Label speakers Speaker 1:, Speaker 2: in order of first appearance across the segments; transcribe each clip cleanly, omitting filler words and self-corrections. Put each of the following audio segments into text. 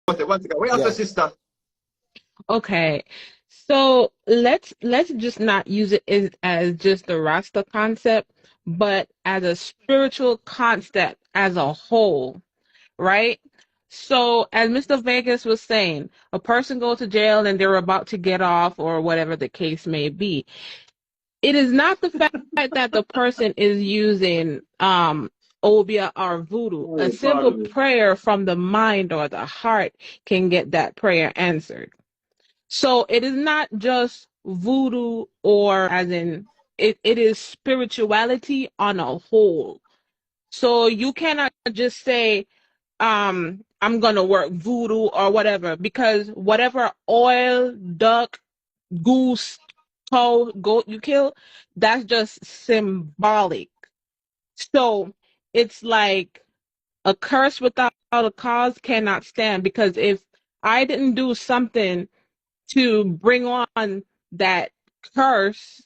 Speaker 1: One second. Wait after
Speaker 2: Yeah.
Speaker 1: sister.
Speaker 3: Okay. So let's just not use it as just the Rasta concept, but as a spiritual concept as a whole, right? So as Mr. Vegas was saying, a person goes to jail and they're about to get off or whatever the case may be. It is not the fact that the person is using obeah or voodoo. A
Speaker 1: Oh,
Speaker 3: simple
Speaker 1: pardon me.
Speaker 3: prayer from the mind or the heart can get that prayer answered. So it is not just voodoo or as in it is spirituality on a whole. So you cannot just say, I'm gonna work voodoo or whatever, because whatever oil, duck, goose, cow, goat you kill, that's just symbolic. So it's like a curse without a cause cannot stand, because if I didn't do something to bring on that curse,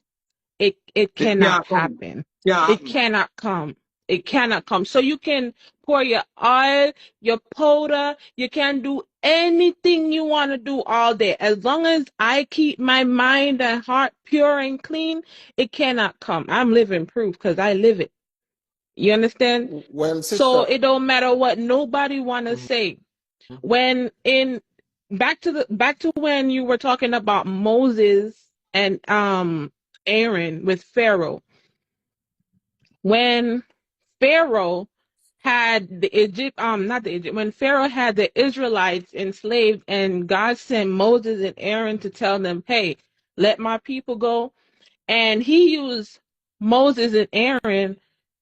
Speaker 3: it
Speaker 1: It
Speaker 3: cannot
Speaker 1: can't come.
Speaker 3: happen.
Speaker 1: Can't
Speaker 3: It
Speaker 1: happen.
Speaker 3: cannot come. It cannot come. So you can pour your oil, your powder, you can do anything you want to do all day. As long as I keep my mind and heart pure and clean, it cannot come. I'm living proof because I live it. You understand?
Speaker 2: Well,
Speaker 3: So
Speaker 2: sister.
Speaker 3: it don't matter what nobody wanna
Speaker 2: Mhm.
Speaker 3: say. When in back to when you were talking about Moses and Aaron with Pharaoh. When Pharaoh had the Egypt not the Egypt when Pharaoh had the Israelites enslaved and God sent Moses and Aaron to tell them, hey, let my people go. And he used Moses and Aaron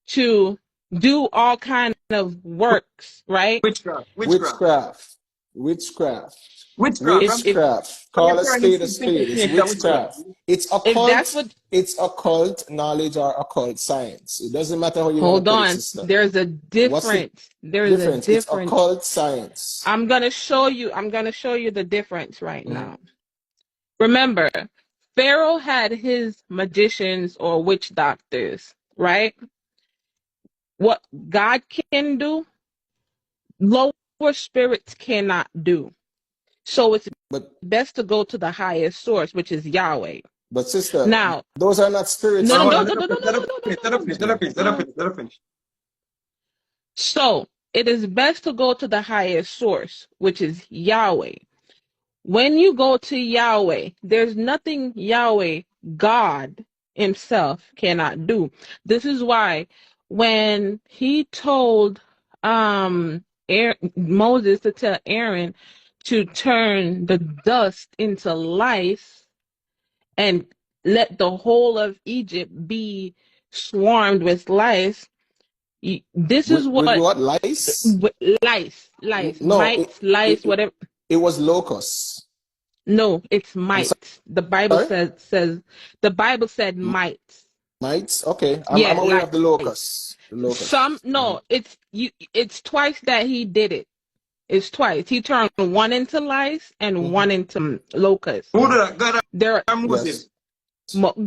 Speaker 3: to do all kind of works, right?
Speaker 1: Witchcraft. Witchcraft.
Speaker 2: Witchcraft. Witchcraft.
Speaker 1: Witchcraft.
Speaker 3: If
Speaker 2: Witchcraft.
Speaker 1: When
Speaker 2: Call
Speaker 1: you're
Speaker 2: a
Speaker 1: turning
Speaker 2: spade a
Speaker 1: six into
Speaker 2: spade. It's
Speaker 1: snakes, that witchcraft.
Speaker 2: witchcraft. It's
Speaker 3: if that's
Speaker 2: occult.
Speaker 3: what
Speaker 2: It's occult knowledge or occult science. It doesn't matter how you want to
Speaker 3: hold
Speaker 2: put it,
Speaker 3: on,
Speaker 2: sister.
Speaker 3: there's a
Speaker 2: What's the
Speaker 3: difference. There's a
Speaker 2: difference? It's
Speaker 3: difference.
Speaker 2: occult science.
Speaker 3: I'm gonna show you the difference right
Speaker 2: Mhm.
Speaker 3: now. Remember, Pharaoh had his magicians or witch doctors, right? What God can do, lower spirits cannot do. So it's
Speaker 2: But
Speaker 3: best to go to the highest source, which is Yahweh.
Speaker 2: sister,
Speaker 3: Now,
Speaker 2: those are not spirits
Speaker 3: no,
Speaker 1: Hold
Speaker 3: no,
Speaker 1: on,
Speaker 2: though.
Speaker 1: hold
Speaker 3: no,
Speaker 1: on.
Speaker 3: no,
Speaker 1: Let
Speaker 3: no,
Speaker 1: her
Speaker 3: no,
Speaker 1: finish. Let her
Speaker 3: no, no,
Speaker 1: finish. Let her finish. Let her
Speaker 3: no,
Speaker 1: finish. Let her
Speaker 3: no.
Speaker 1: finish. Let her finish.
Speaker 3: So it is best to go to the highest source, which is Yahweh. When you go to Yahweh, there's nothing Yahweh, God Himself, cannot do. This is why when He told Moses to tell Aaron to turn the dust into lice and let the whole of Egypt be swarmed with lice, this is
Speaker 2: With
Speaker 3: what
Speaker 2: what? Lice?
Speaker 3: lice,
Speaker 2: No,
Speaker 3: mites, lice, whatever.
Speaker 2: it was locusts.
Speaker 3: No, it's
Speaker 2: I'm
Speaker 3: mites. The Bible
Speaker 2: sorry?
Speaker 3: says the Bible said
Speaker 2: M-
Speaker 3: mites.
Speaker 2: Mites? Okay. I'm
Speaker 3: Yeah,
Speaker 2: aware of the
Speaker 3: lice.
Speaker 2: locusts. The locusts.
Speaker 3: Some no, it's you. It's twice that he did it. It's twice. He turned one into lice and
Speaker 2: Mhm.
Speaker 3: one into locusts.
Speaker 1: Who
Speaker 2: Mhm.
Speaker 1: did that? God
Speaker 3: There,
Speaker 1: and
Speaker 2: Yes.
Speaker 1: Moses.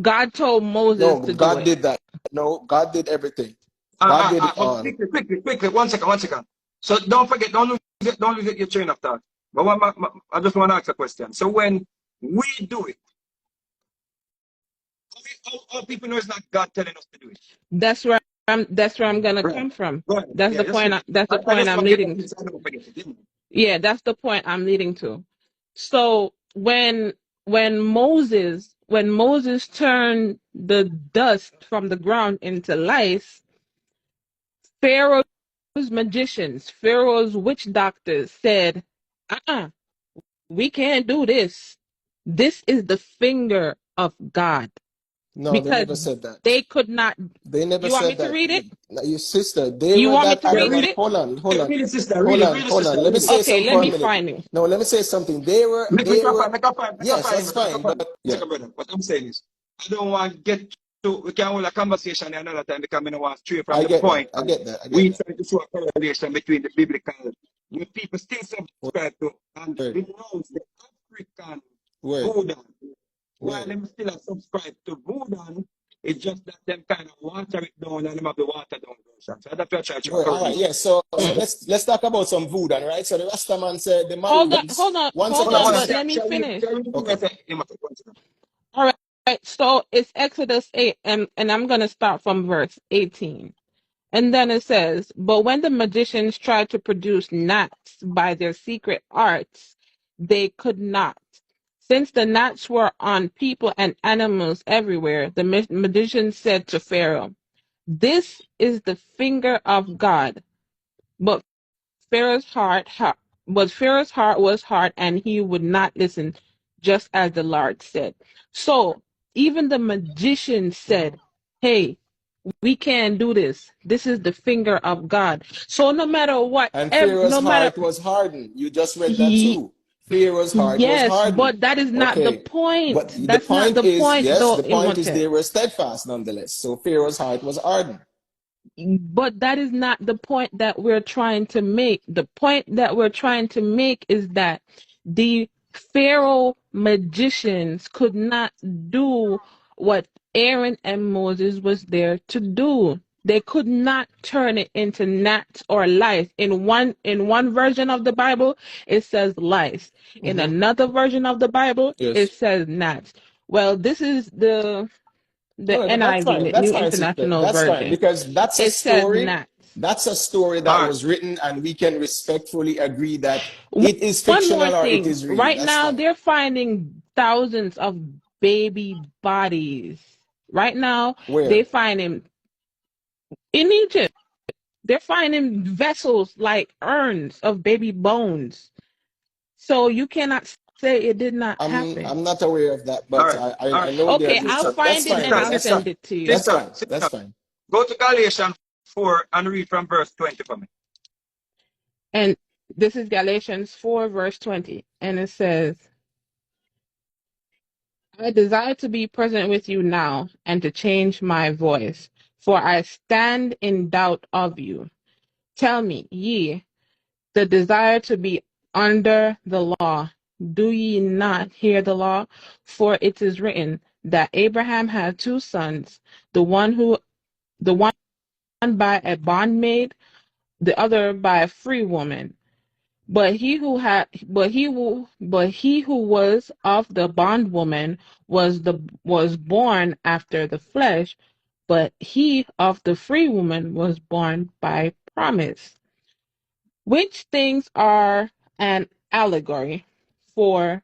Speaker 3: God told Moses
Speaker 2: No,
Speaker 3: to do
Speaker 2: God
Speaker 3: it.
Speaker 2: did that. No, God did everything. God did it
Speaker 1: But
Speaker 2: all.
Speaker 1: quickly, quickly, quickly. One second, one second. So don't forget, don't lose your train of thought. But I just want to ask a question. So when we do it, how people know it's not God telling us to do it?
Speaker 3: That's where That's where I'm gonna
Speaker 1: Right.
Speaker 3: come from.
Speaker 1: Go ahead.
Speaker 3: That's
Speaker 1: Yeah,
Speaker 3: the
Speaker 1: just
Speaker 3: point.
Speaker 1: finish.
Speaker 3: That's the
Speaker 1: I
Speaker 3: point
Speaker 1: just
Speaker 3: I'm
Speaker 1: want to get
Speaker 3: leading
Speaker 1: that
Speaker 3: to.
Speaker 1: inside. I don't forget it.
Speaker 3: Yeah, that's the point I'm leading to. So when Moses turned the dust from the ground into lice, Pharaoh's magicians, Pharaoh's witch doctors said, "Uh-uh, we can't do this. This is the finger of God."
Speaker 2: No, they
Speaker 3: Because
Speaker 2: never said that.
Speaker 3: they could not.
Speaker 2: They never
Speaker 3: You want me
Speaker 2: said
Speaker 3: to
Speaker 2: that.
Speaker 3: read it?
Speaker 2: Your sister, they
Speaker 3: You
Speaker 2: were
Speaker 3: want me
Speaker 2: that
Speaker 3: to
Speaker 1: Yeah,
Speaker 3: read
Speaker 2: adamant.
Speaker 1: really,
Speaker 3: it?
Speaker 2: Hold on, hold on,
Speaker 1: really, sister,
Speaker 2: hold
Speaker 1: really,
Speaker 2: on,
Speaker 1: really,
Speaker 2: hold
Speaker 1: sister,
Speaker 2: on. Let me
Speaker 1: really.
Speaker 2: say
Speaker 3: Okay,
Speaker 2: something
Speaker 3: let
Speaker 2: for a
Speaker 3: me
Speaker 2: minute.
Speaker 3: find it.
Speaker 2: No, let me say something.
Speaker 1: Make a
Speaker 2: They were,
Speaker 1: point, make a
Speaker 2: yes,
Speaker 1: point,
Speaker 2: that's
Speaker 1: make a
Speaker 2: fine.
Speaker 1: point.
Speaker 2: But
Speaker 1: One
Speaker 2: yeah,
Speaker 1: second, brother. What I'm saying is, I don't want to get to, we can hold a conversation another time because I don't want to stray from
Speaker 2: I
Speaker 1: the
Speaker 2: get that.
Speaker 1: point.
Speaker 2: I
Speaker 1: And
Speaker 2: get that. I get
Speaker 1: we
Speaker 2: that.
Speaker 1: try to show a correlation between the biblical, what people still subscribe to, and
Speaker 2: Word,
Speaker 1: denounce the African
Speaker 2: word,
Speaker 1: Buddha. While
Speaker 2: word.
Speaker 1: them still are subscribed to Buddha, it's just that them kind of water it down and them have the water down understand? So that's what I try to
Speaker 2: Good. All right.
Speaker 1: correlate.
Speaker 2: Yeah. So let's talk about some voodoo, right? So the Rastaman said the
Speaker 3: Hold on,
Speaker 2: Malians.
Speaker 3: hold on,
Speaker 2: One
Speaker 3: hold
Speaker 1: Hold on,
Speaker 2: second,
Speaker 3: on.
Speaker 1: hold on.
Speaker 3: But
Speaker 2: sister.
Speaker 3: let me finish.
Speaker 2: Okay.
Speaker 1: One second.
Speaker 3: All right. So it's Exodus 8, and I'm going to start from verse 18. And then it says, but when the magicians tried to produce gnats by their secret arts, they could not. Since the gnats were on people and animals everywhere, the magicians said to Pharaoh, this is the finger of God. But Pharaoh's Pharaoh's heart was hard, and he would not listen, just as the Lord said. So even the magician said, hey, we can't do this. This is the finger of God. So no matter what,
Speaker 2: And Pharaoh's
Speaker 3: no matter,
Speaker 2: heart was hardened. You just read that too. Pharaoh's heart was
Speaker 3: yes,
Speaker 2: hardened.
Speaker 3: but that is not the
Speaker 2: Okay. But
Speaker 3: point.
Speaker 2: the
Speaker 3: That's not
Speaker 2: point
Speaker 3: the
Speaker 2: is,
Speaker 3: point,
Speaker 2: yes,
Speaker 3: though,
Speaker 2: the point is
Speaker 3: Imhotep.
Speaker 2: they were steadfast nonetheless. So Pharaoh's heart was hardened.
Speaker 3: But that is not the point that we're trying to make. The point that we're trying to make is that the Pharaoh magicians could not do what Aaron and Moses was there to do. They could not turn it into gnats or lice. In one version of the Bible, it says lice. In another version of the Bible,
Speaker 2: Yes.
Speaker 3: it says gnats. Well, this is the
Speaker 2: No, that's
Speaker 3: NIV,
Speaker 2: fine.
Speaker 3: the
Speaker 2: That's
Speaker 3: New
Speaker 2: fine, sister.
Speaker 3: International
Speaker 2: That's fine.
Speaker 3: Version.
Speaker 2: Because that's a
Speaker 3: It says
Speaker 2: story.
Speaker 3: gnats.
Speaker 2: That's a story
Speaker 1: All
Speaker 2: that
Speaker 1: right.
Speaker 2: was written, and we can respectfully agree that
Speaker 3: One
Speaker 2: it is
Speaker 3: one more
Speaker 2: fictional or it
Speaker 3: thing.
Speaker 2: is real.
Speaker 3: Right
Speaker 2: That's
Speaker 3: now,
Speaker 2: fine.
Speaker 3: they're finding thousands of baby bodies. Right now, they
Speaker 2: Where?
Speaker 3: find him in Egypt. They're finding vessels like urns of baby bones. So you cannot say it did not happen.
Speaker 2: I'm not aware of that,
Speaker 1: All
Speaker 2: but
Speaker 1: right. All
Speaker 2: I
Speaker 1: right.
Speaker 2: know
Speaker 3: Okay,
Speaker 2: there
Speaker 3: I'll
Speaker 2: is.
Speaker 1: Sister,
Speaker 2: That's
Speaker 3: find it
Speaker 2: fine.
Speaker 3: and
Speaker 1: sister,
Speaker 3: I'll
Speaker 2: That's
Speaker 1: sister,
Speaker 3: send
Speaker 2: fine.
Speaker 3: it to you.
Speaker 2: That's
Speaker 1: sister,
Speaker 2: fine. That's
Speaker 1: sister.
Speaker 2: fine.
Speaker 1: Go to Galatians 4 and read from verse 20 for me.
Speaker 3: And this is Galatians 4, verse 20. And it says, I desire to be present with you now and to change my voice, for I stand in doubt of you. Tell me, ye, the desire to be under the law, do ye not hear the law? For it is written that Abraham had two sons, the one by a bondmaid, the other by a free woman. But he who was of the bondwoman was born after the flesh, but he of the free woman was born by promise. Which things are an allegory? For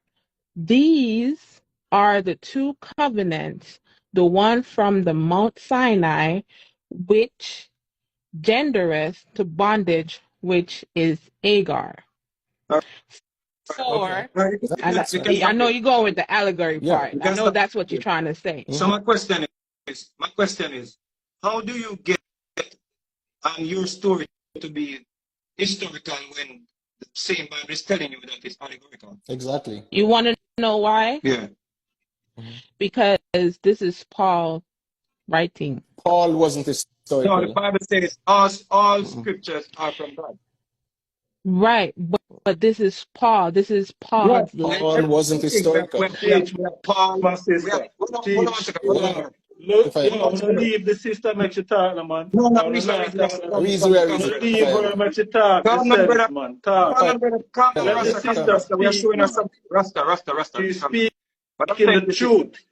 Speaker 3: these are the two covenants, the one from the Mount Sinai, which gendereth to bondage, which is Agar.
Speaker 1: All
Speaker 2: Okay.
Speaker 3: For
Speaker 1: right.
Speaker 3: and
Speaker 2: That's
Speaker 1: You
Speaker 2: fine.
Speaker 1: can
Speaker 3: I
Speaker 1: stop
Speaker 3: know
Speaker 1: there.
Speaker 3: you're going with the allegory
Speaker 2: Yeah.
Speaker 3: part.
Speaker 1: You
Speaker 3: I
Speaker 1: can
Speaker 3: know
Speaker 1: stop
Speaker 3: that's what you're
Speaker 1: there.
Speaker 3: trying to say.
Speaker 1: So my question is, how do you get your story to be historical when the same Bible is telling you that it's allegorical?
Speaker 2: Exactly.
Speaker 3: You want to know why?
Speaker 1: Yeah.
Speaker 2: Mhm.
Speaker 3: Because this is Paul writing.
Speaker 2: Paul wasn't
Speaker 1: No, the
Speaker 2: historical.
Speaker 1: Bible says all
Speaker 2: Mm-mm.
Speaker 1: scriptures are from God.
Speaker 3: Right, but this is Paul. This is Paul.
Speaker 1: Right.
Speaker 2: Paul wasn't
Speaker 1: Everything
Speaker 2: historical.
Speaker 4: Teach,
Speaker 1: we have Paul,
Speaker 4: my
Speaker 1: we have
Speaker 4: sister.
Speaker 1: hold on one
Speaker 4: Teach.
Speaker 1: second, hold on one
Speaker 2: Yeah.
Speaker 1: second.
Speaker 4: Look,
Speaker 2: If I
Speaker 4: yo,
Speaker 1: Hold on
Speaker 4: I'm
Speaker 1: one
Speaker 4: gonna
Speaker 1: second.
Speaker 4: leave the sister make you talk, no, man.
Speaker 1: No, no,
Speaker 4: I'm
Speaker 1: reason,
Speaker 4: not
Speaker 1: reason,
Speaker 4: talking.
Speaker 1: calm,
Speaker 2: reason
Speaker 1: calm,
Speaker 2: where
Speaker 1: calm,
Speaker 2: reason
Speaker 4: I'm gonna
Speaker 1: brother.
Speaker 4: leave her make you talk
Speaker 1: Calm down,
Speaker 4: yourself,
Speaker 1: brother.
Speaker 4: man.
Speaker 1: Calm
Speaker 4: Talk.
Speaker 1: down, brother. Calm down,
Speaker 4: Let the
Speaker 1: Rasta,
Speaker 2: Calm.
Speaker 4: sister
Speaker 1: Rasta. We are
Speaker 4: speak,
Speaker 1: showing us
Speaker 4: man.
Speaker 1: some Rasta, Rasta, Rasta.
Speaker 4: She's
Speaker 1: Calm down.
Speaker 4: speaking
Speaker 1: But I'm saying
Speaker 4: the
Speaker 1: to the sister,
Speaker 4: truth.